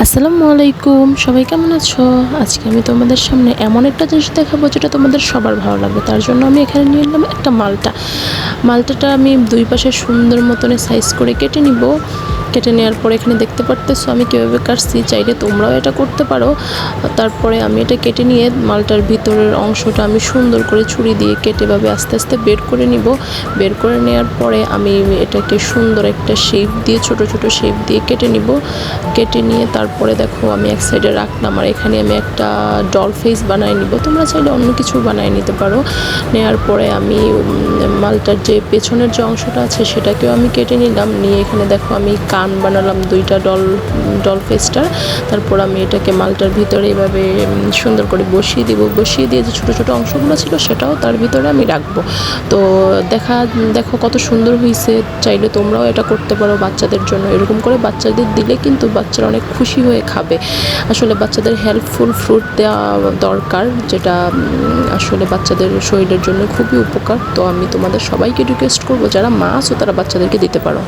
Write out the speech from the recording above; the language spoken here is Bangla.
আসসালামু আলাইকুম, সবাই কেমন আছো? আজকে আমি তোমাদের সামনে এমন একটা জিনিস দেখাবো যেটা তোমাদের সবার ভালো লাগবে। তার জন্য আমি এখানে নিয়ে নিলাম একটা মালটাটা আমি দুই পাশে সুন্দর মতনে সাইজ করে কেটে নিব। কেটে নেওয়ার পরে এখানে দেখতে পারতেছো আমি কীভাবে কাটছি, চাইলে তোমরাও এটা করতে পারো। তারপরে আমি এটা কেটে নিয়ে মালটার ভিতরের অংশটা আমি সুন্দর করে ছুরি দিয়ে কেটে ভাবে আস্তে আস্তে বের করে নিব। বের করে নেওয়ার পরে আমি এটাকে সুন্দর একটা শেপ দিয়ে ছোট ছোট শেপ দিয়ে কেটে নিব। কেটে নিয়ে তারপরে দেখো আমি এক সাইডে রাখলাম, আর এখানে আমি একটা ডল ফেস বানিয়ে নিব। তোমরা চাইলে অন্য কিছু বানিয়ে নিতে পারো। নেওয়ার পরে আমি মালটার যে পেছনের যে অংশটা আছে সেটাকেও আমি কেটে নিলাম। নিয়ে এখানে দেখো আমি কান বানালাম দুইটা ডল ফেসটার। তারপর আমি এটাকে মালটার ভিতরে এভাবে সুন্দর করে বসিয়ে দিব। বসিয়ে দিয়ে যে ছোটো ছোটো অংশগুলো ছিল সেটাও তার ভিতরে আমি রাখবো। তো দেখো কত সুন্দর হয়েছে। চাইলে তোমরাও এটা করতে পারো বাচ্চাদের জন্য। এরকম করে বাচ্চাদের দিলে কিন্তু বাচ্চারা অনেক খুশি হয়ে খাবে। আসলে বাচ্চাদের হেল্পফুল ফ্রুট দেওয়া দরকার, যেটা আসলে বাচ্চাদের শরীরের জন্য খুবই উপকার। তো আমি তোমাদের সবাইকে রিকোয়েস্ট করবো যারা মা আছো তারা বাচ্চাদেরকে দিতে পারো।